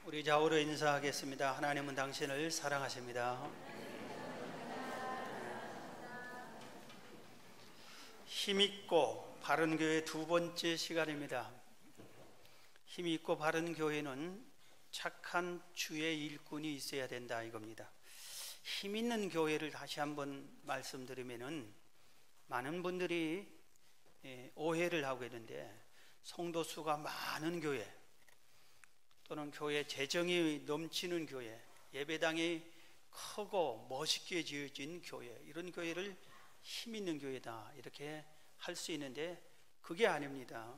우리 좌우로 인사하겠습니다. 하나님은 당신을 사랑하십니다. 힘있고 바른 교회 두 번째 시간입니다. 힘있고 바른 교회는 착한 주의 일꾼이 있어야 된다 이겁니다. 힘있는 교회를 다시 한번 말씀드리면은 많은 분들이 오해를 하고 있는데, 성도 수가 많은 교회 또는 교회 재정이 넘치는 교회, 예배당이 크고 멋있게 지어진 교회, 이런 교회를 힘있는 교회다 이렇게 할 수 있는데 그게 아닙니다.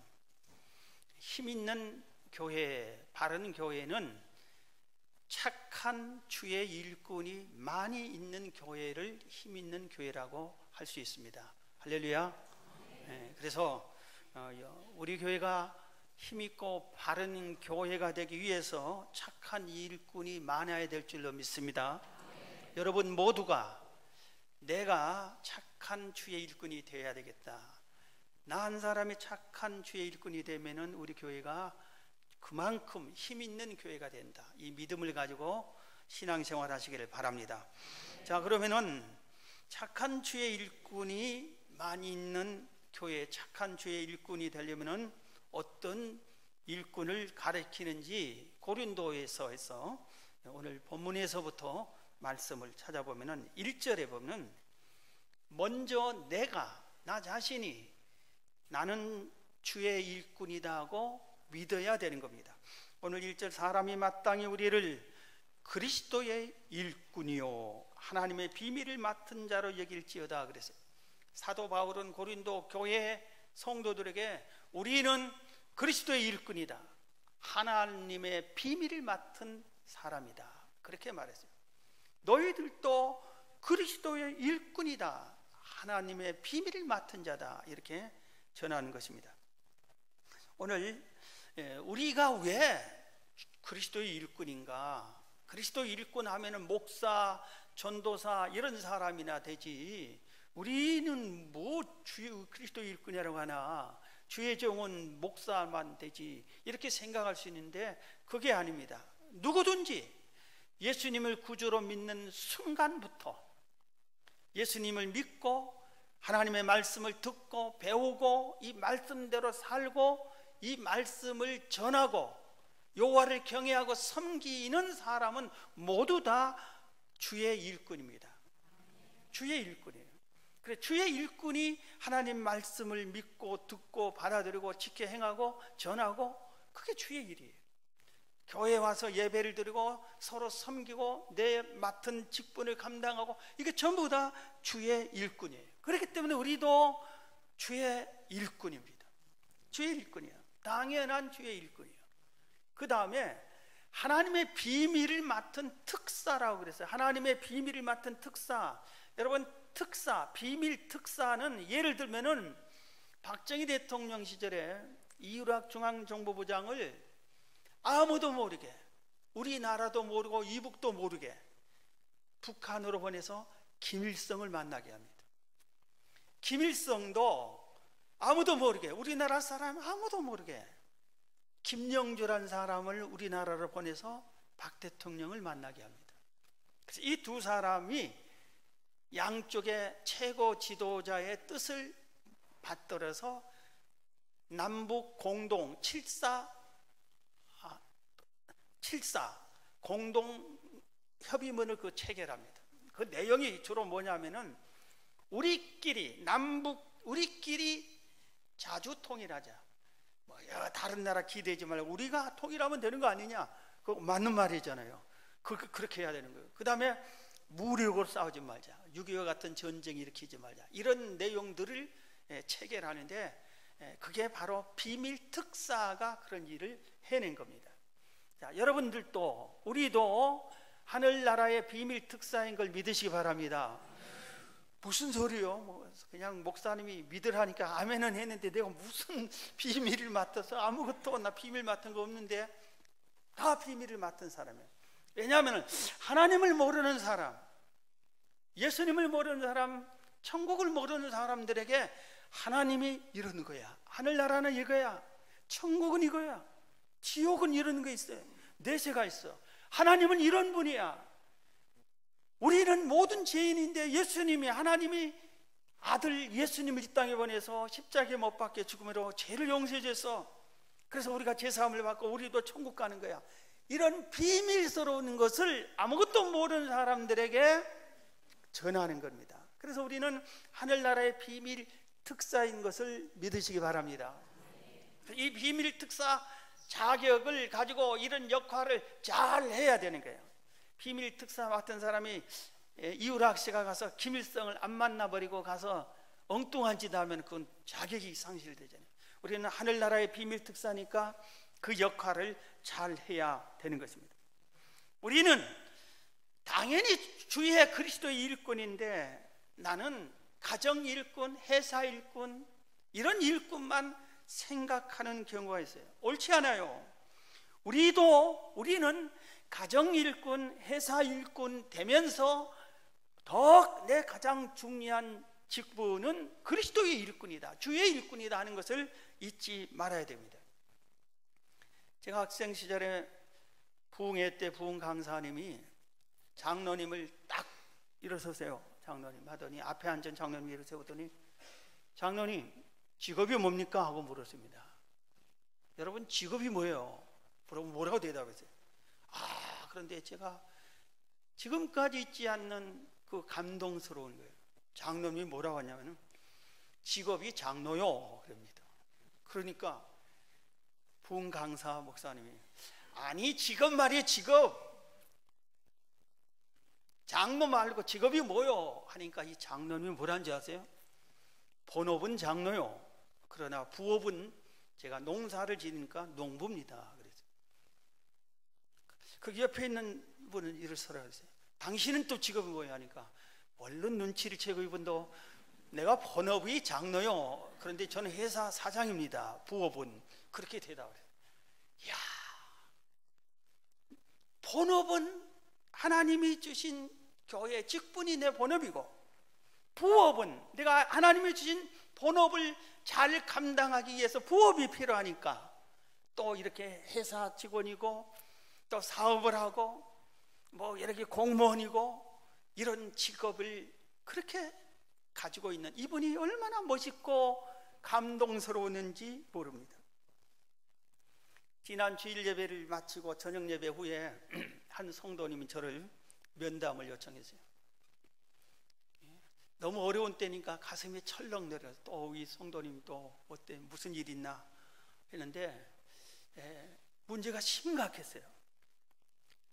힘있는 교회, 바른 교회는 착한 주의 일꾼이 많이 있는 교회를 힘있는 교회라고 할 수 있습니다. 할렐루야. 그래서 우리 교회가 힘있고 바른 교회가 되기 위해서 착한 일꾼이 많아야 될 줄로 믿습니다. 여러분 모두가 내가 착한 주의 일꾼이 되어야 되겠다, 나 한 사람이 착한 주의 일꾼이 되면은 우리 교회가 그만큼 힘있는 교회가 된다, 이 믿음을 가지고 신앙생활 하시기를 바랍니다. 자, 그러면은 착한 주의 일꾼이 많이 있는 교회, 착한 주의 일꾼이 되려면은 어떤 일꾼을 가리키는지 고린도에서 해서 오늘 본문에서부터 말씀을 찾아보면은 1절에 보면 먼저 나 자신이 나는 주의 일꾼이다 하고 믿어야 되는 겁니다. 오늘 1절, 사람이 마땅히 우리를 그리스도의 일꾼이요 하나님의 비밀을 맡은 자로 여길지어다 그랬어요. 사도 바울은 고린도 교회 성도들에게 우리는 그리스도의 일꾼이다, 하나님의 비밀을 맡은 사람이다 그렇게 말했어요. 너희들도 그리스도의 일꾼이다, 하나님의 비밀을 맡은 자다 이렇게 전하는 것입니다. 오늘 우리가 왜 그리스도의 일꾼인가? 그리스도의 일꾼 하면은 목사, 전도사 이런 사람이나 되지, 우리는 뭐 그리스도의 일꾼이라고 하나, 주의 종은 목사만 되지 이렇게 생각할 수 있는데 그게 아닙니다. 누구든지 예수님을 구주로 믿는 순간부터 예수님을 믿고 하나님의 말씀을 듣고 배우고 이 말씀대로 살고 이 말씀을 전하고 여호와를 경외하고 섬기는 사람은 모두 다 주의 일꾼입니다. 주의 일꾼이에요. 그래, 주의 일꾼이 하나님 말씀을 믿고 듣고 받아들이고 지켜 행하고 전하고, 그게 주의 일이에요. 교회에 와서 예배를 드리고 서로 섬기고 내 맡은 직분을 감당하고, 이게 전부 다 주의 일꾼이에요. 그렇기 때문에 우리도 주의 일꾼입니다. 주의 일꾼이에요. 당연한 주의 일꾼이에요. 그 다음에 하나님의 비밀을 맡은 특사라고 그랬어요. 하나님의 비밀을 맡은 특사. 여러분, 특사, 비밀 특사는 예를 들면은 박정희 대통령 시절에 이유락 중앙정보부장을 아무도 모르게, 우리나라도 모르고 이북도 모르게 북한으로 보내서 김일성을 만나게 합니다. 김일성도 아무도 모르게, 우리나라 사람 아무도 모르게 김영주라는 사람을 우리나라로 보내서 박 대통령을 만나게 합니다. 그래서 이 두 사람이 양쪽의 최고 지도자의 뜻을 받들어서 남북 공동 7.4 공동 협의문을 체결합니다. 그 내용이 주로 뭐냐면은 우리끼리 자주 통일하자. 다른 나라 기대지 말고 우리가 통일하면 되는 거 아니냐? 그거 맞는 말이잖아요. 그렇게 해야 되는 거예요. 그 다음에 무력으로 싸우지 말자, 6.25 같은 전쟁 일으키지 말자, 이런 내용들을 체결하는데 그게 바로 비밀 특사가 그런 일을 해낸 겁니다. 자, 여러분들도 우리도 하늘나라의 비밀 특사인 걸 믿으시기 바랍니다. 무슨 소리요? 그냥 목사님이 믿으라니까 아멘은 했는데 내가 무슨 비밀을 맡아서, 아무것도 나 비밀 맡은 거 없는데. 다 비밀을 맡은 사람이에요. 왜냐하면 하나님을 모르는 사람, 예수님을 모르는 사람, 천국을 모르는 사람들에게 하나님이 이러는 거야, 하늘나라는 이거야, 천국은 이거야, 지옥은 이런 거 있어요, 내세가 있어. 하나님은 이런 분이야. 우리는 모든 죄인인데 예수님이, 하나님이 아들 예수님을 이 땅에 보내서 십자가에 못 박혀 죽음으로 죄를 용서해 줬어. 그래서 우리가 죄사함을 받고 우리도 천국 가는 거야. 이런 비밀스러운 것을 아무것도 모르는 사람들에게 전하는 겁니다. 그래서 우리는 하늘나라의 비밀 특사인 것을 믿으시기 바랍니다. 이 비밀 특사 자격을 가지고 이런 역할을 잘 해야 되는 거예요. 비밀 특사 맡은 사람이 이유락 씨가 가서 김일성을 안 만나버리고 가서 엉뚱한 짓 하면 그건 자격이 상실되잖아요. 우리는 하늘나라의 비밀 특사니까 그 역할을 잘 해야 되는 것입니다. 우리는 당연히 주의 그리스도의 일꾼인데 나는 가정 일꾼, 회사 일꾼, 이런 일꾼만 생각하는 경우가 있어요. 옳지 않아요. 우리는 가정 일꾼, 회사 일꾼 되면서 더 내 가장 중요한 직분은 그리스도의 일꾼이다, 주의 일꾼이다 하는 것을 잊지 말아야 됩니다. 제가 학생 시절에 부흥회 때 부흥 강사님이 장로님을 딱 일어서세요. 장로님 하더니 앞에 앉은 장로님 일어서더니 장로님 직업이 뭡니까? 하고 물었습니다. 여러분 직업이 뭐예요? 그러면 뭐라고 대답했어요? 그런데 제가 지금까지 잊지 않는 그 감동스러운 거예요. 장로님이 뭐라고 하냐면 직업이 장로요 그럽니다. 그러니까 부흥 강사 목사님이 아니 직업 말이에요. 직업 장로 말고 직업이 뭐요? 하니까 이 장로님이 뭐라는지 아세요? 본업은 장로요. 그러나 부업은 제가 농사를 지니까 농부입니다. 그래서 그 옆에 있는 분은 이러서라 그랬어요. 당신은 또 직업이 뭐야? 하니까 얼른 눈치를 채고 이분도 내가 본업이 장로요. 그런데 저는 회사 사장입니다. 부업은 그렇게 대답을 해요. 이야, 본업은 하나님이 주신 교회 직분이 내 본업이고 부업은 내가 하나님이 주신 본업을 잘 감당하기 위해서 부업이 필요하니까 또 이렇게 회사 직원이고 또 사업을 하고 뭐 이렇게 공무원이고 이런 직업을 그렇게 가지고 있는 이분이 얼마나 멋있고 감동스러웠는지 모릅니다. 지난 주일 예배를 마치고 저녁 예배 후에 한 성도님이 저를 면담을 요청했어요. 너무 어려운 때니까 가슴이 철렁 내려서 또 이 성도님 또 어때 무슨 일 있나 했는데 문제가 심각했어요.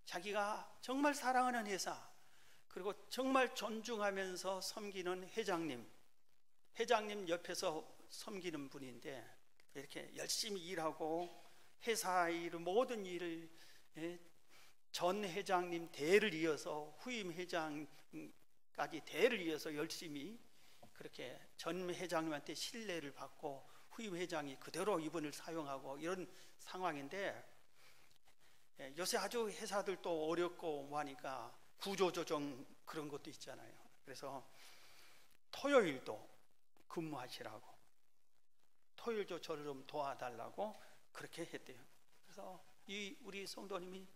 자기가 정말 사랑하는 회사 그리고 정말 존중하면서 섬기는 회장님 옆에서 섬기는 분인데 이렇게 열심히 일하고 회사 일 모든 일을 전 회장님 대를 이어서 후임 회장까지 대를 이어서 열심히 그렇게 전 회장님한테 신뢰를 받고 후임 회장이 그대로 이분을 사용하고 이런 상황인데 요새 아주 회사들도 어렵고 뭐 하니까 구조조정 그런 것도 있잖아요. 그래서 토요일도 근무하시라고 토요일도 저를 좀 도와달라고 그렇게 했대요. 그래서 우리 성도님이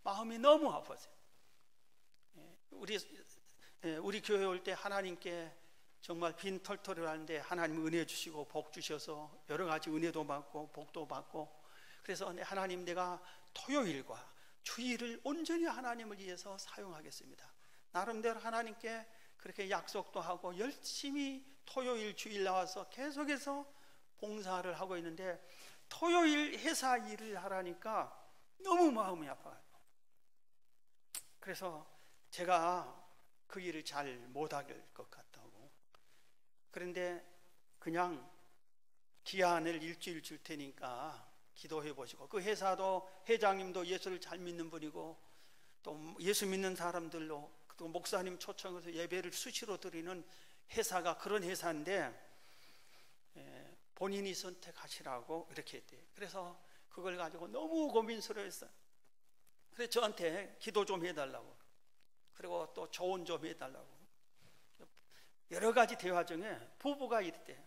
마음이 너무 아팠어요. 우리 교회 올 때 하나님께 정말 빈 털털을 하는데 하나님 은혜 주시고 복 주셔서 여러 가지 은혜도 받고 복도 받고 그래서 하나님 내가 토요일과 주일을 온전히 하나님을 위해서 사용하겠습니다. 나름대로 하나님께 그렇게 약속도 하고 열심히 토요일 주일 나와서 계속해서 봉사를 하고 있는데 토요일 회사 일을 하라니까 너무 마음이 아파요. 그래서 제가 그 일을 잘 못할 것 같다고 그런데 그냥 기한을 일주일 줄 테니까 기도해 보시고 그 회사도 회장님도 예수를 잘 믿는 분이고 또 예수 믿는 사람들로 또 목사님 초청해서 예배를 수시로 드리는 회사가 그런 회사인데 본인이 선택하시라고 이렇게 했대요. 그래서 그걸 가지고 너무 고민스러웠어요. 그래서 저한테 기도 좀 해달라고 그리고 또 조언 좀 해달라고 여러 가지 대화 중에 부부가 이랬대요.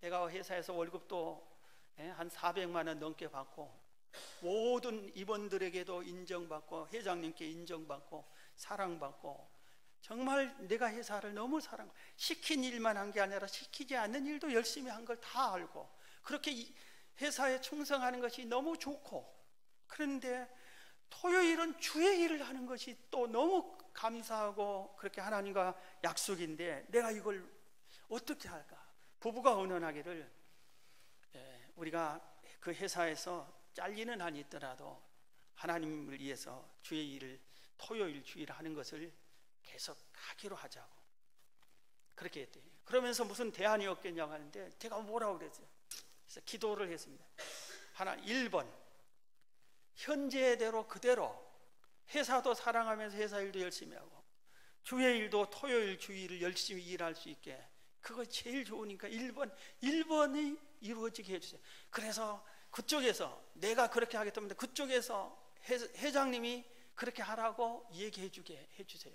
내가 회사에서 월급도 한 400만 원 넘게 받고 모든 임원들에게도 인정받고 회장님께 인정받고 사랑받고, 정말 내가 회사를 너무 사랑하고, 시킨 일만 한 게 아니라 시키지 않는 일도 열심히 한 걸 다 알고, 그렇게 회사에 충성하는 것이 너무 좋고, 그런데 토요일은 주의 일을 하는 것이 또 너무 감사하고 그렇게 하나님과 약속인데 내가 이걸 어떻게 할까? 부부가 의논하기를, 우리가 그 회사에서 잘리는 한이 있더라도 하나님을 위해서 주의 일을, 토요일 주일을 하는 것을 계속 하기로 하자고 그렇게 했대요. 그러면서 무슨 대안이 없겠냐고 하는데 제가 뭐라고 그랬어요? 그래서 기도를 했습니다. 1번, 현재대로 그대로 회사도 사랑하면서 회사 일도 열심히 하고 주의 일도 토요일 주일을 열심히 일할 수 있게, 그거 제일 좋으니까 1번이 이루어지게 해주세요. 그래서 그쪽에서 내가 그렇게 하겠다면 그쪽에서 회장님이 그렇게 하라고 얘기해 주게 해주세요.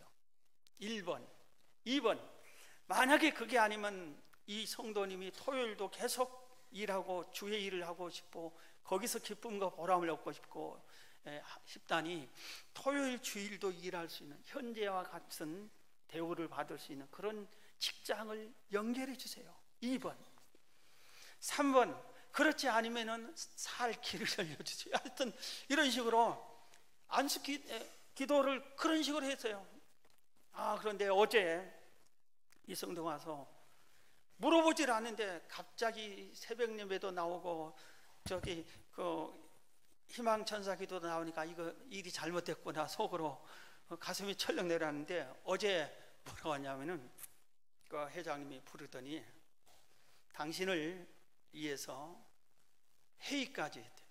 1번. 2번, 만약에 그게 아니면 이 성도님이 토요일도 계속 일하고 주의 일을 하고 싶고 거기서 기쁨과 보람을 얻고 싶다니 토요일 주일도 일할 수 있는, 현재와 같은 대우를 받을 수 있는 그런 직장을 연결해 주세요. 2번. 3번, 그렇지 않으면은 살 길을 열려주세요. 하여튼 이런 식으로 안수 기도를 그런 식으로 했어요. 그런데 어제 이 성도가 와서 물어보질 않는데 갑자기 새벽 예배도 나오고 저기 그 희망천사 기도도 나오니까 이거 일이 잘못됐구나 속으로 가슴이 철렁 내려왔는데, 어제 뭐라고 하냐면은 그 회장님이 부르더니 당신을 위해서 회의까지 했대요.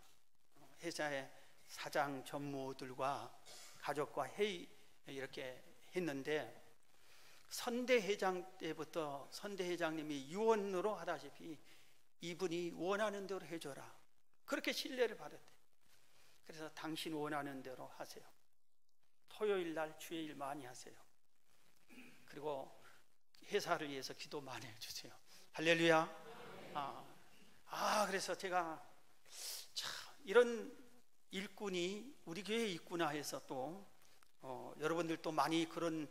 회사의 사장 전무들과 가족과 회의 이렇게 했는데, 선대회장 때부터 선대회장님이 유언으로 하다시피 이분이 원하는 대로 해줘라 그렇게 신뢰를 받았대. 그래서 당신 원하는 대로 하세요. 토요일 날 주의 일 많이 하세요. 그리고 회사를 위해서 기도 많이 해주세요. 할렐루야. 그래서 제가 참 이런 일꾼이 우리 교회에 있구나 해서 또 여러분들도 많이 그런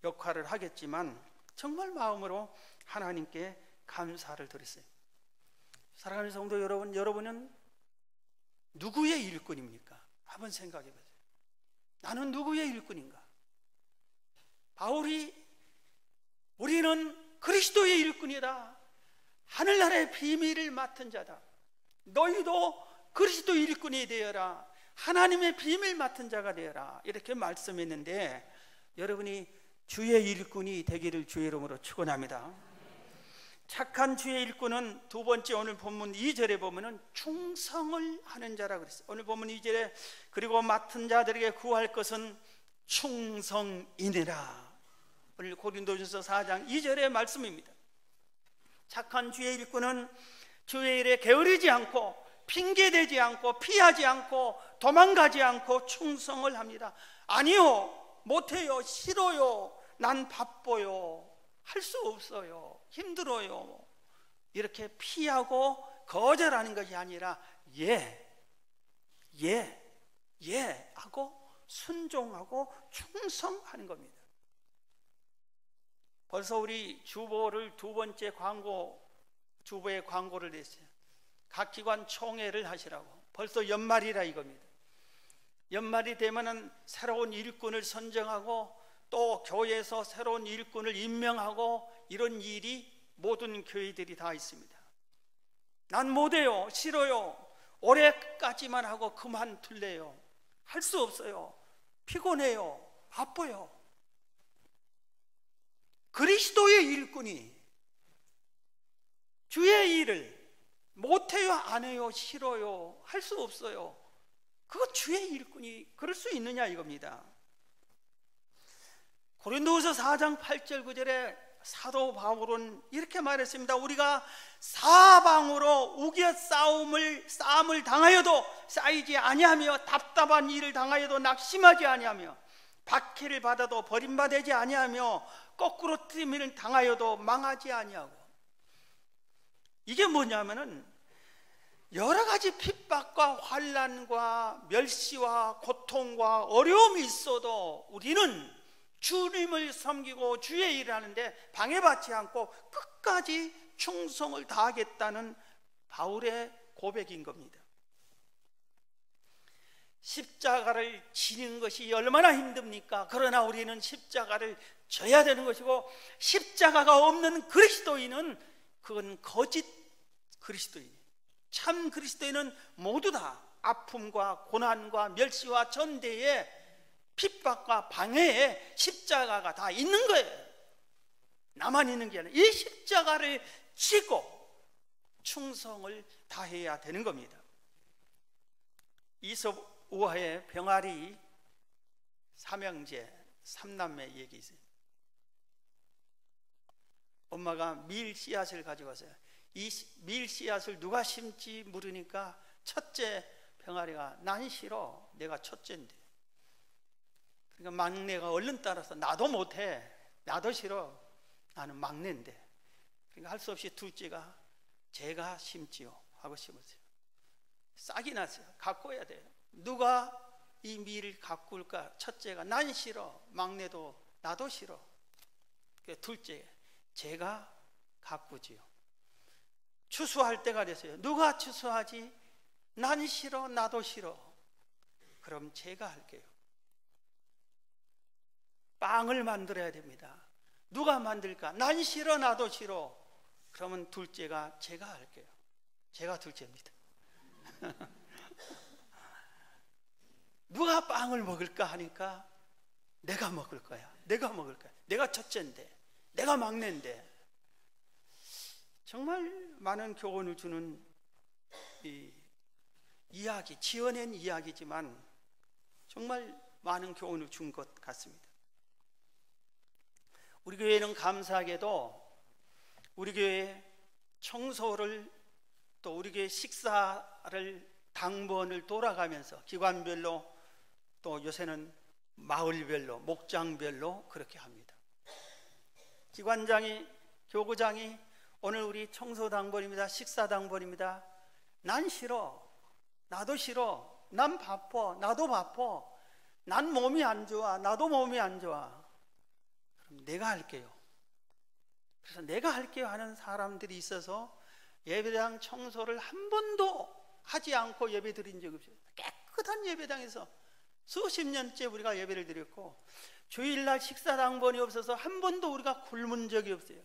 역할을 하겠지만 정말 마음으로 하나님께 감사를 드렸어요. 사랑하는 성도 여러분, 여러분은 누구의 일꾼입니까? 한번 생각해 보세요. 나는 누구의 일꾼인가? 바울이 우리는 그리스도의 일꾼이다, 하늘나라의 비밀을 맡은 자다, 너희도 그리스도의 일꾼이 되어라, 하나님의 비밀 맡은 자가 되어라, 이렇게 말씀했는데 여러분이 주의 일꾼이 되기를 주의 이름으로 축원합니다. 착한 주의 일꾼은 두 번째 오늘 본문 2절에 보면은 충성을 하는 자라고 그랬어요. 오늘 본문 2절에 그리고 맡은 자들에게 구할 것은 충성이니라. 오늘 고린도전서 4장 2절의 말씀입니다. 착한 주의 일꾼은 주의 일에 게으르지 않고 핑계대지 않고 피하지 않고 도망가지 않고 충성을 합니다. 아니요, 못해요, 싫어요, 난 바빠요, 할 수 없어요, 힘들어요, 이렇게 피하고 거절하는 것이 아니라 예 하고 순종하고 충성하는 겁니다. 벌써 우리 주보를 두 번째 주보에 광고를 냈어요. 각 기관 총회를 하시라고. 벌써 연말이라 이겁니다. 연말이 되면은 새로운 일꾼을 선정하고 또 교회에서 새로운 일꾼을 임명하고 이런 일이 모든 교회들이 다 있습니다. 난 못해요, 싫어요, 올해까지만 하고 그만둘래요, 할 수 없어요, 피곤해요, 바빠요. 그리스도의 일꾼이 주의 일을 못해요, 안 해요, 싫어요, 할 수 없어요, 그거 주의 일꾼이 그럴 수 있느냐 이겁니다. 고린도후서 4장 8절 9절에 사도 바울은 이렇게 말했습니다. 우리가 사방으로 우겨 싸움을 당하여도 쌓이지 아니하며 답답한 일을 당하여도 낙심하지 아니하며 박해를 받아도 버림받지 아니하며 거꾸로 뜸을 당하여도 망하지 아니하고. 이게 뭐냐면은 여러 가지 핍박과 환난과 멸시와 고통과 어려움이 있어도 우리는 주님을 섬기고 주의 일을 하는데 방해받지 않고 끝까지 충성을 다하겠다는 바울의 고백인 겁니다. 십자가를 지는 것이 얼마나 힘듭니까? 그러나 우리는 십자가를 져야 되는 것이고, 십자가가 없는 그리스도인은 그건 거짓 그리스도인, 참 그리스도인은 모두 다 아픔과 고난과 멸시와 전대에 핍박과 방해에 십자가가 다 있는 거예요. 나만 있는 게 아니라 이 십자가를 지고 충성을 다해야 되는 겁니다. 이솝 우화의 병아리 삼형제, 삼남매 얘기 있어요. 엄마가 밀 씨앗을 가지고 왔어요. 이 밀 씨앗을 누가 심지 물으니까 첫째 병아리가 난 싫어, 내가 첫째인데. 그러니까 막내가 얼른 따라서 나도 못해, 나도 싫어, 나는 막내인데. 그러니까 할 수 없이 둘째가 제가 심지요 하고 심었어요. 싹이 났어요. 가꿔야 돼요. 누가 이 밀을 가꿀까? 첫째가 난 싫어, 막내도 나도 싫어. 둘째 제가 가꾸지요. 추수할 때가 됐어요. 누가 추수하지? 난 싫어, 나도 싫어. 그럼 제가 할게요. 빵을 만들어야 됩니다. 누가 만들까? 난 싫어, 나도 싫어. 그러면 둘째가 제가 할게요. 제가 둘째입니다. 누가 빵을 먹을까 하니까 내가 먹을 거야. 내가 먹을 거야. 내가 첫째인데, 내가 막내인데. 정말 많은 교훈을 주는 이 이야기, 지어낸 이야기지만 정말 많은 교훈을 준 것 같습니다. 우리 교회는 감사하게도 우리 교회 청소를, 또 우리 교회 식사를 당번을 돌아가면서 기관별로, 또 요새는 마을별로, 목장별로 그렇게 합니다. 기관장이, 교구장이 오늘 우리 청소 당번입니다, 식사 당번입니다. 난 싫어, 나도 싫어, 난 바빠, 나도 바빠, 난 몸이 안 좋아, 나도 몸이 안 좋아. 그럼 내가 할게요. 그래서 내가 할게요 하는 사람들이 있어서 예배당 청소를 한 번도 하지 않고 예배 드린 적이 없어요. 깨끗한 예배당에서 수십 년째 우리가 예배를 드렸고, 주일날 식사 당번이 없어서 한 번도 우리가 굶은 적이 없어요.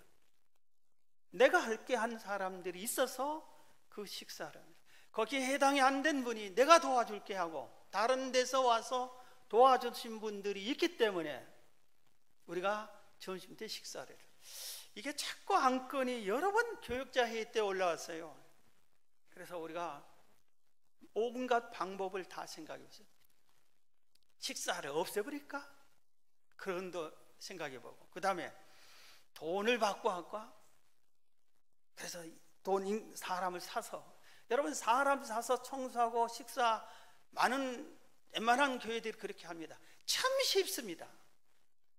내가 할게 한 사람들이 있어서 그 식사를, 거기에 해당이 안 된 분이 내가 도와줄게 하고 다른 데서 와서 도와주신 분들이 있기 때문에 우리가 점심 때 식사를, 이게 자꾸 안건이 여러 번 교육자 회의 때 올라왔어요. 그래서 우리가 온갖 방법을 다 생각해봤어요. 식사를 없애버릴까? 그런 거 생각해보고, 그 다음에 돈을 받고 할까? 그래서 사람을 사서, 여러분 사람 사서 청소하고 식사, 많은 웬만한 교회들이 그렇게 합니다. 참 쉽습니다.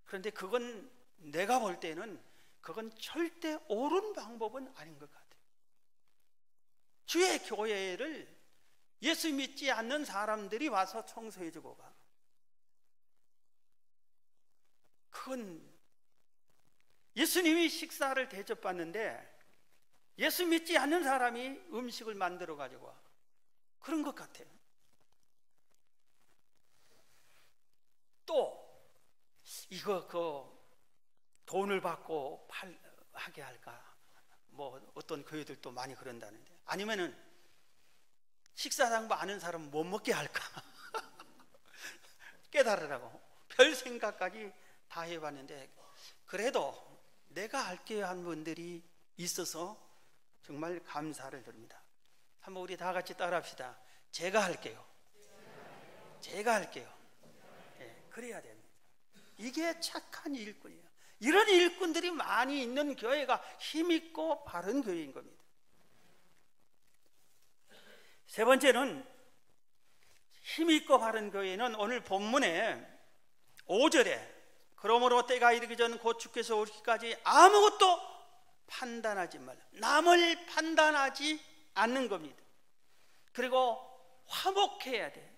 그런데 그건 내가 볼 때는 그건 절대 옳은 방법은 아닌 것 같아요. 주의 교회를 예수 믿지 않는 사람들이 와서 청소해주고 가, 그건 예수님이 식사를 대접받는데 예수 믿지 않는 사람이 음식을 만들어 가지고 와, 그런 것 같아요. 또 이거 돈을 받고 하게 할까? 뭐 어떤 교회들도 많이 그런다는데, 아니면은 식사 당번 아는 사람은 못 먹게 할까? 깨달으라고 별 생각까지 다 해봤는데, 그래도 내가 할게 한 분들이 있어서 정말 감사를 드립니다. 한번 우리 다 같이 따라합시다. 제가 할게요. 제가 할게요. 네, 그래야 됩니다. 이게 착한 일꾼이에요. 이런 일꾼들이 많이 있는 교회가 힘있고 바른 교회인 겁니다. 세 번째는, 힘있고 바른 교회는 오늘 본문에 5절에 그러므로 때가 이르기 전 곧 주께서 오시기까지 아무것도 판단하지 말라, 남을 판단하지 않는 겁니다. 그리고 화목해야 돼.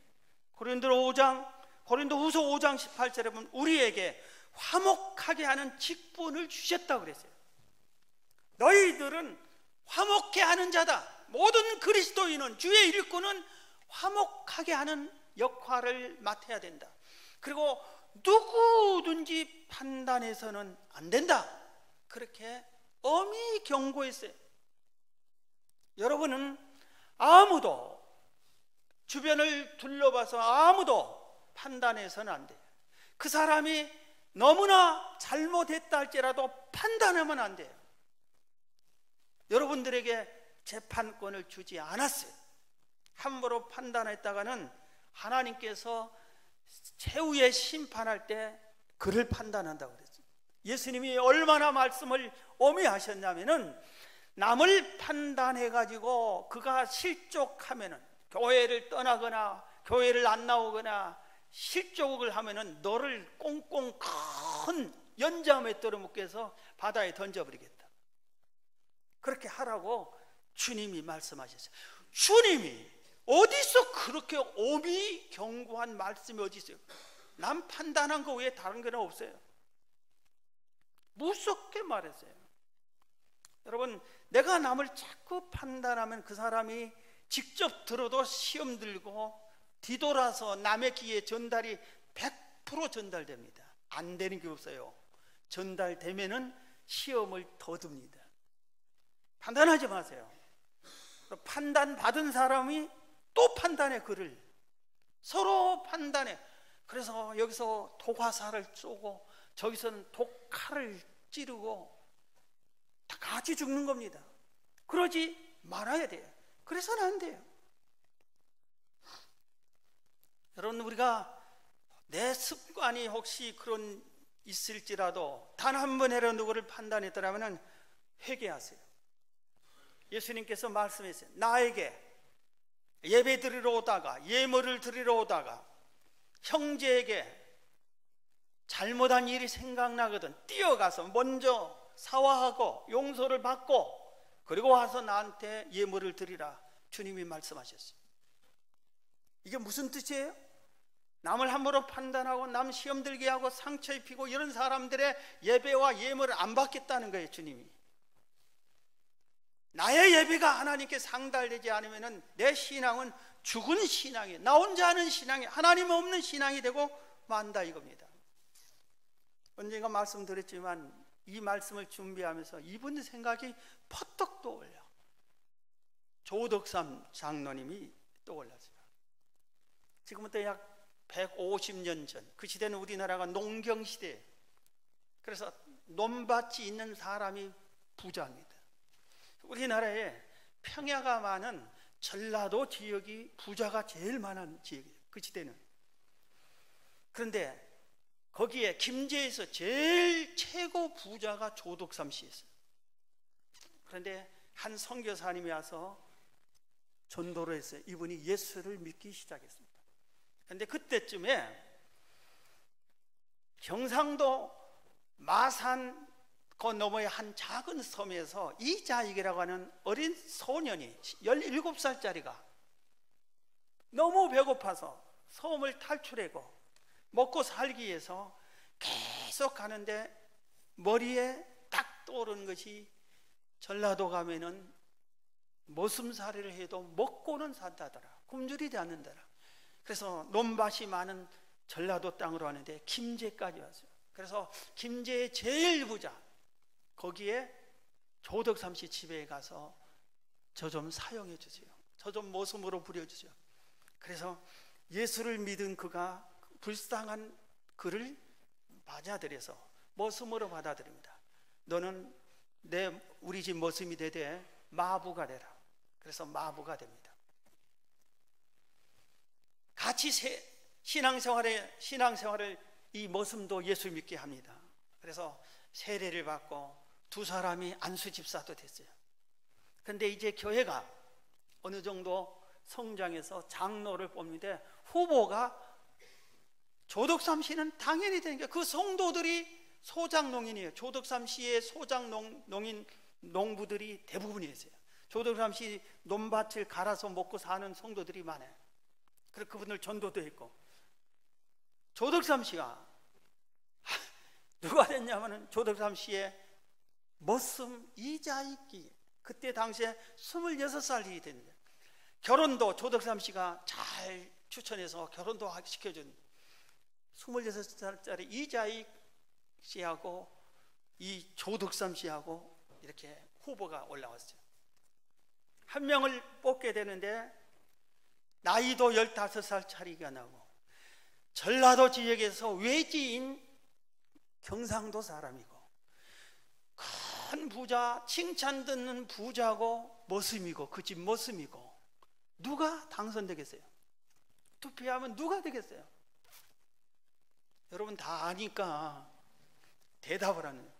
고린도후서 5장 18절에 보면 우리에게 화목하게 하는 직분을 주셨다고 그랬어요. 너희들은 화목해 하는 자다. 모든 그리스도인은, 주의 일꾼은 화목하게 하는 역할을 맡아야 된다. 그리고 누구든지 판단해서는 안 된다. 그렇게 엄히 경고했어요. 여러분은 아무도, 주변을 둘러봐서 아무도 판단해서는 안 돼요. 그 사람이 너무나 잘못했다 할지라도 판단하면 안 돼요. 여러분들에게 재판권을 주지 않았어요. 함부로 판단했다가는 하나님께서 최후의 심판할 때 그를 판단한다고 그랬어요. 예수님이 얼마나 말씀을 엄히하셨냐면은, 남을 판단해가지고 그가 실족하면은, 교회를 떠나거나 교회를 안 나오거나 실족을 하면은 너를 꽁꽁 큰 연자맷돌에 묶여서 바다에 던져버리겠다. 그렇게 하라고 주님이 말씀하셨어요. 주님이 어디서 그렇게 엄히 경고한 말씀이 어디 있어요? 남 판단한 거 외에 다른 게 없어요. 무섭게 말했어요. 여러분, 내가 남을 자꾸 판단하면 그 사람이 직접 들어도 시험 들고 뒤돌아서 남의 귀에 전달이 100% 전달됩니다. 안 되는 게 없어요. 전달되면은 시험을 더 듭니다. 판단하지 마세요. 판단 받은 사람이 또 판단해, 그를 서로 판단해. 그래서 여기서 독화살을 쏘고 저기서는 독칼을 찌르고 다 같이 죽는 겁니다. 그러지 말아야 돼요. 그래서는 안 돼요. 여러분, 우리가 내 습관이 혹시 그런 있을지라도 단 한 번이라도 누구를 판단했더라면 회개하세요. 예수님께서 말씀하셨어요. 나에게 예배 드리러 오다가, 예물을 드리러 오다가 형제에게 잘못한 일이 생각나거든 뛰어가서 먼저 사과하고 용서를 받고 그리고 와서 나한테 예물을 드리라. 주님이 말씀하셨어요. 이게 무슨 뜻이에요? 남을 함부로 판단하고 남 시험 들게 하고 상처 입히고 이런 사람들의 예배와 예물을 안 받겠다는 거예요. 주님이. 나의 예배가 하나님께 상달되지 않으면 내 신앙은 죽은 신앙이에요. 나 혼자 하는 신앙이, 하나님 없는 신앙이 되고 만다, 이겁니다. 언젠가 말씀드렸지만 이 말씀을 준비하면서 이분 생각이 퍼뜩 떠올려. 조덕삼 장로님이 떠올랐어요. 지금부터 약 150년 전, 그 시대는 우리나라가 농경시대예요. 그래서 논밭이 있는 사람이 부자입니다. 우리나라에 평야가 많은 전라도 지역이 부자가 제일 많은 지역이에요. 그 시대는. 그런데 거기에 김제에서 제일 최고 부자가 조덕삼 씨였어요. 그런데 한 선교사님이 와서 전도를 했어요. 이분이 예수를 믿기 시작했습니다. 그런데 그때쯤에 경상도 마산 너머의 한 작은 섬에서 이자익이라고 하는 어린 소년이 17살짜리가 너무 배고파서 섬을 탈출하고 먹고 살기 위해서 계속 가는데 머리에 딱 떠오르는 것이, 전라도 가면은 머슴살이를 해도 먹고는 산다더라, 굶주리지 않는다라. 그래서 논밭이 많은 전라도 땅으로 왔는데 김제까지 왔어요. 그래서 김제의 제일 부자, 거기에 조덕삼 씨 집에 가서 저 좀 사용해 주세요. 저 좀 머슴으로 부려주세요. 그래서 예수를 믿은 그가 불쌍한 그를 맞아들여서 머슴으로 받아들입니다. 너는 우리 집 머슴이 되되 마부가 되라. 그래서 마부가 됩니다. 같이 신앙생활을 이 머슴도 예수 믿게 합니다. 그래서 세례를 받고 두 사람이 안수 집사도 됐어요. 그런데 이제 교회가 어느 정도 성장해서 장로를 뽑는데 후보가 조덕삼 씨는 당연히 되니까 그 성도들이 소장농인이에요. 조덕삼 씨의 소장농인 농부들이 대부분이었어요. 조덕삼 씨 논밭을 갈아서 먹고 사는 성도들이 많아요. 그래서 그분들 전도도 했고, 조덕삼 씨가 누가 됐냐면은 조덕삼 씨의 머슴 이자익기, 그때 당시에 26살이 됐는데 결혼도 조덕삼 씨가 잘 추천해서 결혼도 시켜준 26살짜리 이자익 씨하고 이 조덕삼 씨하고 이렇게 후보가 올라왔어요. 한 명을 뽑게 되는데 나이도 15살 차이가 나고 전라도 지역에서 외지인 경상도 사람이고 큰 부자, 칭찬 듣는 부자고 머슴이고 그 집 머슴이고 누가 당선되겠어요? 투표하면 누가 되겠어요? 여러분 다 아니까 대답을 하는 거예요.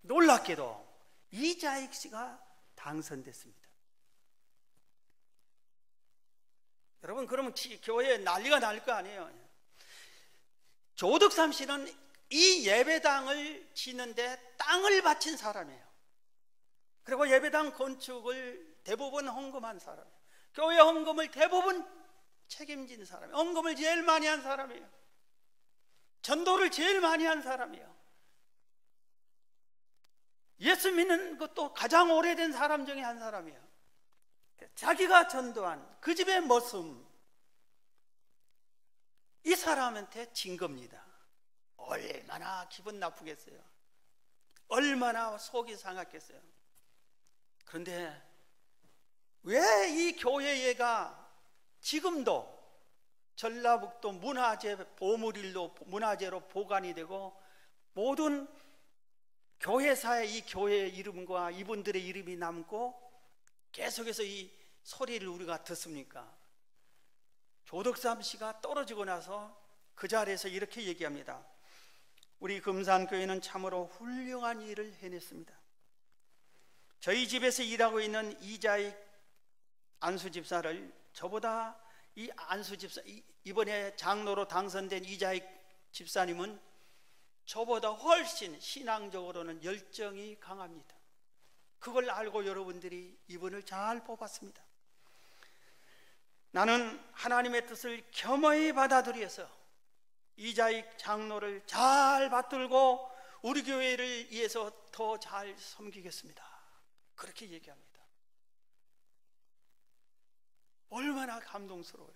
놀랍게도 이자익 씨가 당선됐습니다. 여러분 그러면 교회에 난리가 날 거 아니에요. 조덕삼 씨는 이 예배당을 지는데 땅을 바친 사람이에요. 그리고 예배당 건축을 대부분 헌금한 사람이에요. 교회 헌금을 대부분 책임진 사람이에요. 헌금을 제일 많이 한 사람이에요. 전도를 제일 많이 한 사람이에요. 예수 믿는 것도 가장 오래된 사람 중에 한 사람이에요. 자기가 전도한 그 집의 머슴, 이 사람한테 진 겁니다. 얼마나 기분 나쁘겠어요. 얼마나 속이 상했겠어요. 그런데 왜 이 교회가 지금도 전라북도 문화재 보물일로 문화재로 보관이 되고 모든 교회사에 이 교회의 이름과 이분들의 이름이 남고 계속해서 이 소리를 우리가 듣습니까? 조덕삼 씨가 떨어지고 나서 그 자리에서 이렇게 얘기합니다. 우리 금산교회는 참으로 훌륭한 일을 해냈습니다. 저희 집에서 일하고 있는 이자익 안수집사를 저보다 이 안수집사, 이번에 장로로 당선된 이자익 집사님은 저보다 훨씬 신앙적으로는 열정이 강합니다. 그걸 알고 여러분들이 이분을 잘 뽑았습니다. 나는 하나님의 뜻을 겸허히 받아들여서 이자익 장로를 잘 받들고 우리 교회를 위해서 더 잘 섬기겠습니다. 그렇게 얘기합니다. 얼마나 감동스러워요.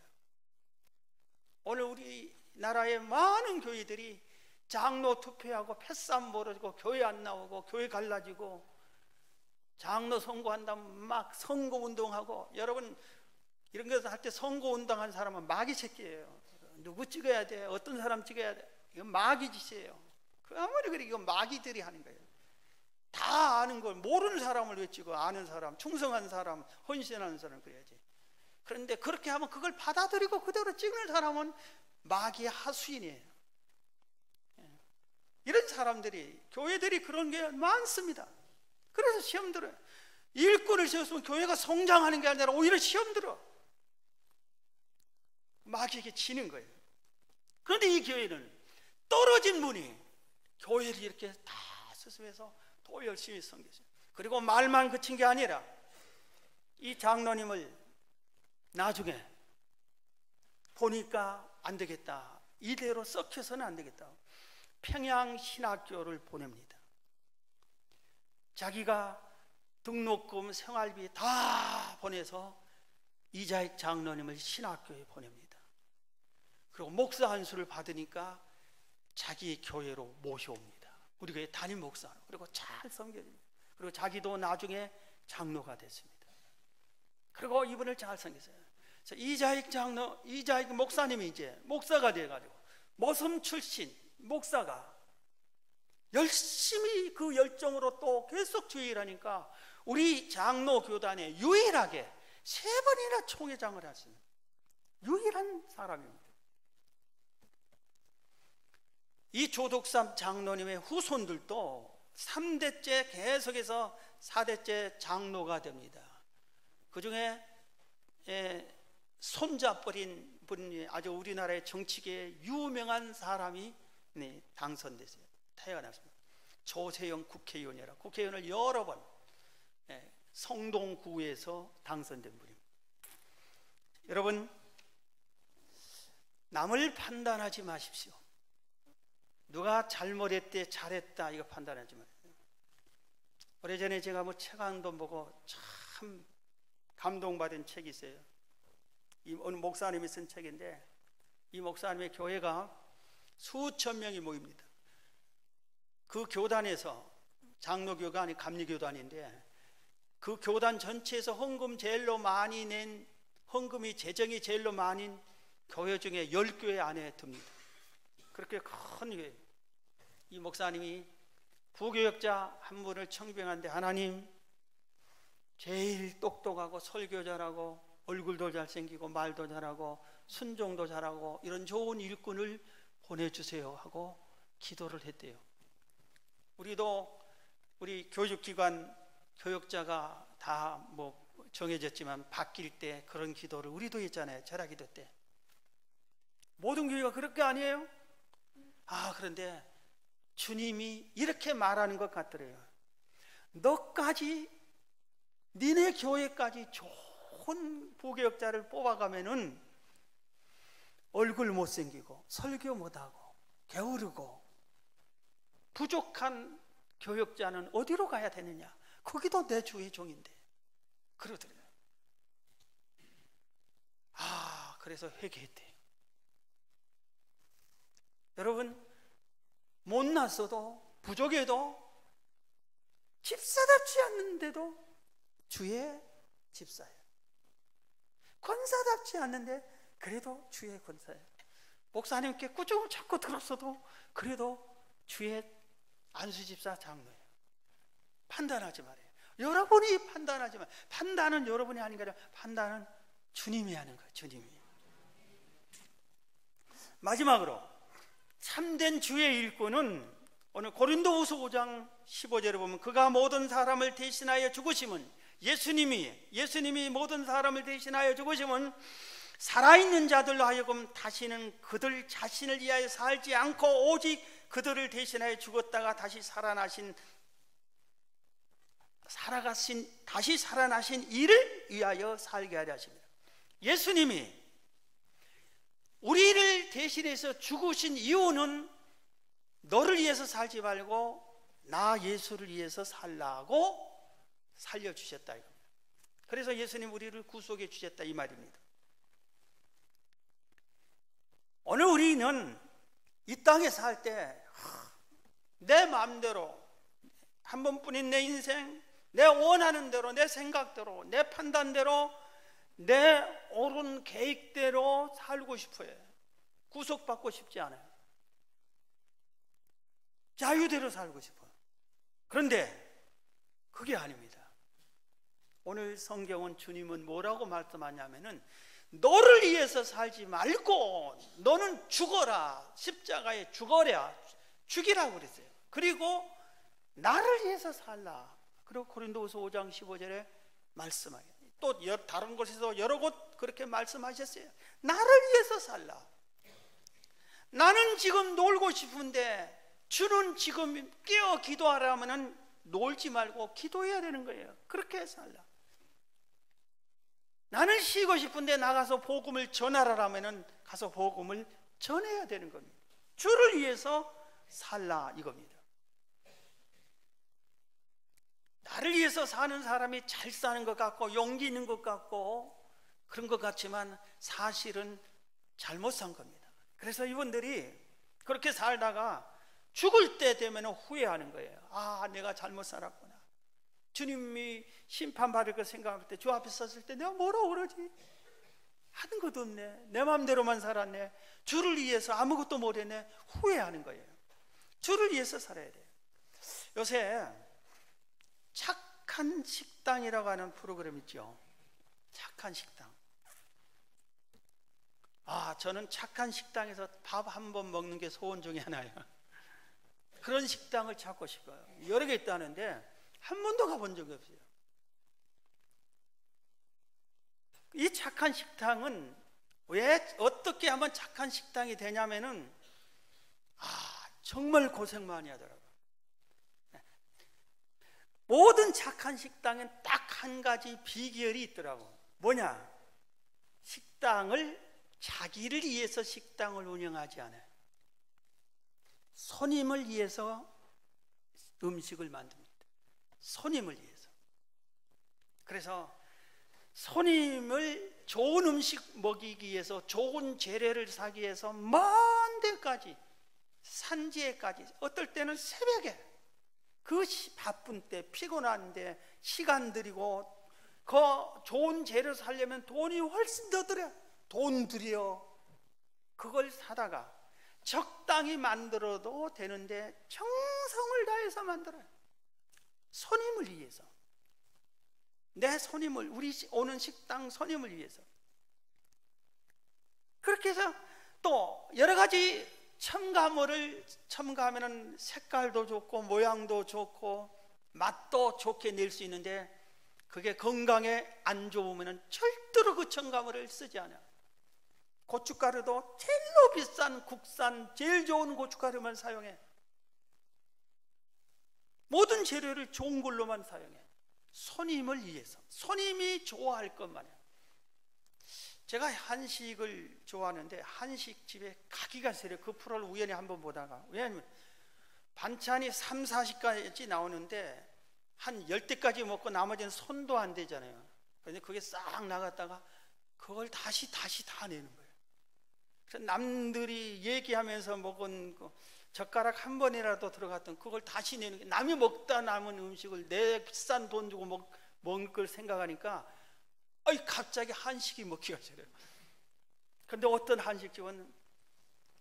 오늘 우리나라의 많은 교회들이 장로 투표하고 패싸움 벌어지고 교회 안 나오고 교회 갈라지고 장로 선거한다면 막 선거운동하고, 여러분 이런 것을 할 때 선거운동한 사람은 마귀 새끼예요. 누구 찍어야 돼? 어떤 사람 찍어야 돼? 이건 마귀 짓이에요. 아무리 그래 이건 마귀들이 하는 거예요. 다 아는 걸 모르는 사람을 왜 찍어? 아는 사람, 충성한 사람, 헌신하는 사람 그래야지. 그런데 그렇게 하면 그걸 받아들이고 그대로 찍는 사람은 마귀의 하수인이에요. 이런 사람들이, 교회들이 그런 게 많습니다. 그래서 시험 들어요. 일꾼을 세웠으면 교회가 성장하는 게 아니라 오히려 시험 들어. 마귀에게 지는 거예요. 그런데 이 교회는 떨어진 분이 교회를 이렇게 다 스스로해서 더 열심히 섬겼어요. 그리고 말만 그친 게 아니라 이 장로님을 나중에 보니까 안 되겠다, 이대로 썩혀서는 안 되겠다, 평양신학교를 보냅니다. 자기가 등록금, 생활비 다 보내서 이자익 장로님을 신학교에 보냅니다. 그리고 목사 안수를 받으니까 자기 교회로 모셔옵니다. 우리 교회 담임 목사로. 그리고 잘 섬겨줍니다. 그리고 자기도 나중에 장로가 됐습니다. 그리고 이분을 잘 섬겼어요. 이자익 장로, 이자익 목사님이 이제 목사가 돼가지고 머슴 출신 목사가 열심히 그 열정으로 또 계속 주의하니까 우리 장로 교단에 유일하게 3번이나 총회장을 하신 유일한 사람입니다. 이 조덕삼 장로님의 후손들도 3대째 계속해서 4대째 장로가 됩니다. 그 중에 손잡버린 분이 아주 우리나라의 정치계에 유명한 사람이 당선됐어요. 태어났습니다. 조세영 국회의원이라 국회의원을 여러 번 성동구에서 당선된 분입니다. 여러분, 남을 판단하지 마십시오. 누가 잘못했대 잘했다 이거 판단하지 마세요. 오래전에 제가 뭐 책 한 권 보고 참 감동받은 책이 있어요. 어느 목사님이 쓴 책인데, 이 목사님의 교회가 수천 명이 모입니다. 그 교단에서, 장로교단이 감리교단인데, 그 교단 전체에서 헌금 제일로 많이 낸, 헌금이 재정이 제일로 많은 교회 중에 10교회 안에 듭니다. 그렇게 큰 교회. 이 목사님이 부교역자 한 분을 청빙하는데, 하나님, 제일 똑똑하고 설교 잘하고 얼굴도 잘생기고 말도 잘하고 순종도 잘하고 이런 좋은 일꾼을 보내주세요 하고 기도를 했대요. 우리도 우리 교육기관 교역자가 다 뭐 정해졌지만 바뀔 때 그런 기도를 우리도 했잖아요. 절하기도 때. 모든 교회가 그럴 게 아니에요? 그런데 주님이 이렇게 말하는 것 같더래요. 너까지, 니네 교회까지 좋은 부교역자를 뽑아가면은 얼굴 못생기고 설교 못하고 게으르고 부족한 교역자는 어디로 가야 되느냐? 거기도 내 주의 종인데. 그러더래요. 그래서 회개했대요. 여러분, 못났어도 부족해도 집사답지 않는데도 주의 집사예요. 권사답지 않는데 그래도 주의 권사예요. 목사님께 꾸중을 자꾸 들었어도 그래도 주의 안수집사 장로예요. 판단하지 말아요. 여러분이 판단하지 말아요. 판단은 여러분이 하는 게 아니라 판단은 주님이 하는 거예요. 주님이. 마지막으로 참된 주의 일꾼은 오늘 고린도후서 5장 15절에 보면, 그가 모든 사람을 대신하여 죽으심은, 예수님이 모든 사람을 대신하여 죽으심은 살아있는 자들로 하여금 다시는 그들 자신을 위하여 살지 않고 오직 그들을 대신하여 죽었다가 다시 살아나신 이를 위하여 살게 하려 하십니다. 예수님이 우리를 대신해서 죽으신 이유는 너를 위해서 살지 말고 나 예수를 위해서 살라고 살려주셨다 이겁니다. 그래서 예수님 우리를 구속해 주셨다 이 말입니다. 오늘 우리는 이 땅에 살 때 내 마음대로, 한 번뿐인 내 인생, 내 원하는 대로, 내 생각대로, 내 판단대로, 내 옳은 계획대로 살고 싶어요. 구속받고 싶지 않아요. 자유대로 살고 싶어요. 그런데 그게 아닙니다. 오늘 성경은, 주님은 뭐라고 말씀하냐면은 너를 위해서 살지 말고 너는 죽어라, 십자가에 죽이라고 그랬어요. 그리고 나를 위해서 살라. 그리고 고린도후서 5장 15절에 말씀하요. 또 다른 곳에서 여러 곳 그렇게 말씀하셨어요. 나를 위해서 살라. 나는 지금 놀고 싶은데 주는 지금 깨어 기도하라면은 놀지 말고 기도해야 되는 거예요. 그렇게 살라. 나는 쉬고 싶은데 나가서 복음을 전하라면은 가서 복음을 전해야 되는 겁니다. 주를 위해서 살라 이겁니다. 나를 위해서 사는 사람이 잘 사는 것 같고 용기 있는 것 같고 그런 것 같지만 사실은 잘못 산 겁니다. 그래서 이분들이 그렇게 살다가 죽을 때 되면 후회하는 거예요. 내가 잘못 살았구나. 주님이 심판받을 거 생각할 때, 주 앞에 섰을 때 내가 뭐라고 그러지? 하는 것도 없네. 내 마음대로만 살았네. 주를 위해서 아무것도 못했네. 후회하는 거예요. 주를 위해서 살아야 돼요. 요새 착한 식당이라고 하는 프로그램 있죠. 착한 식당. 저는 착한 식당에서 밥 한 번 먹는 게 소원 중에 하나예요. 그런 식당을 찾고 싶어요. 여러 개 있다는데 한 번도 가본 적이 없어요. 이 착한 식당은 왜 어떻게 하면 착한 식당이 되냐면은 정말 고생 많이 하더라고요. 모든 착한 식당엔 딱 한 가지 비결이 있더라고. 뭐냐? 식당을 자기를 위해서 식당을 운영하지 않아요. 손님을 위해서 음식을 만듭니다. 손님을 위해서. 그래서 손님을 좋은 음식 먹이기 위해서, 좋은 재료를 사기 위해서 먼 데까지, 산지에까지, 어떨 때는 새벽에, 그 바쁜 때, 피곤한데 시간 들이고, 그 좋은 재료 사려면 돈이 훨씬 더 들여. 돈 들여. 그걸 사다가 적당히 만들어도 되는데 정성을 다해서 만들어요. 손님을 위해서. 내 손님을, 우리 오는 식당 손님을 위해서. 그렇게 해서 또 여러 가지 첨가하면은 색깔도 좋고 모양도 좋고 맛도 좋게 낼 수 있는데, 그게 건강에 안 좋으면은 절대로 그 첨가물을 쓰지 않아. 고춧가루도 제일로 비싼 국산 제일 좋은 고춧가루만 사용해. 모든 재료를 좋은 걸로만 사용해. 손님을 위해서, 손님이 좋아할 것만 해요. 제가 한식을 좋아하는데 한식집에 가기가 싫어요. 그 프로를 우연히 한번 보다가. 왜냐하면 반찬이 3, 40가지 나오는데 한 10대까지 먹고 나머지는 손도 안 대잖아요. 그런데 그게 싹 나갔다가 그걸 다시 다 내는 거예요. 그래서 남들이 얘기하면서 먹은 그 젓가락 한 번이라도 들어갔던 그걸 다시 내는 게, 남이 먹다 남은 음식을 내 비싼 돈 주고 먹을 걸 생각하니까 갑자기 한식이 먹기가 싫어요. 그런데 어떤 한식집은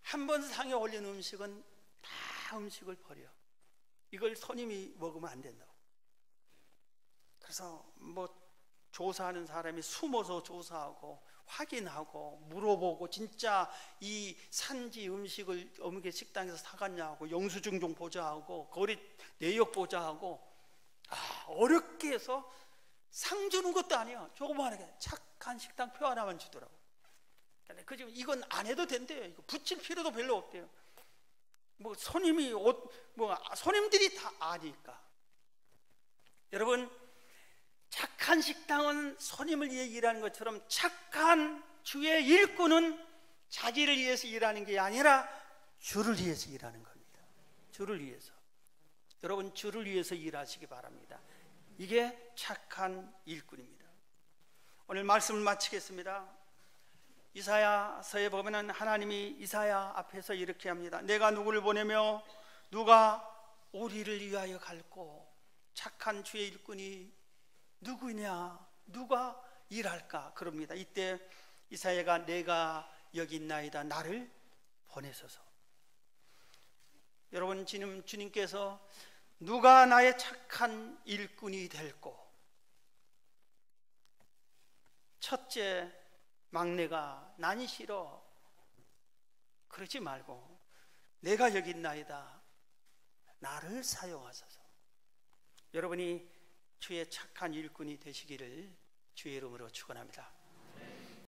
한 번 상에 올린 음식은 다 음식을 버려. 이걸 손님이 먹으면 안 된다고. 그래서 조사하는 사람이 숨어서 조사하고 확인하고 물어보고, 진짜 이 산지 음식을 어느 게 식당에서 사갔냐 하고 영수증 좀 보자 하고 거리 내역 보자 하고, 어렵게 해서 상 주는 것도 아니에요. 조그마하게 착한 식당 표 하나만 주더라고. 근데 그 지금 이건 안 해도 된대요. 이거 붙일 필요도 별로 없대요. 손님들이 다 아니까. 여러분, 착한 식당은 손님을 위해 일하는 것처럼 착한 주의 일꾼은 자기를 위해서 일하는 게 아니라 주를 위해서 일하는 겁니다. 주를 위해서. 여러분, 주를 위해서 일하시기 바랍니다. 이게 착한 일꾼입니다. 오늘 말씀을 마치겠습니다. 이사야서에 보면 하나님이 이사야 앞에서 이렇게 합니다. 내가 누구를 보내며 누가 우리를 위하여 갈고, 착한 주의 일꾼이 누구냐, 누가 일할까 그럽니다. 이때 이사야가 내가 여기 있나이다, 나를 보내소서. 여러분, 지금 주님께서 누가 나의 착한 일꾼이 될꼬, 첫째 막내가 나니 싫어 그러지 말고 내가 여기 있나이다, 나를 사용하소서. 여러분이 주의 착한 일꾼이 되시기를 주의 이름으로 축원합니다.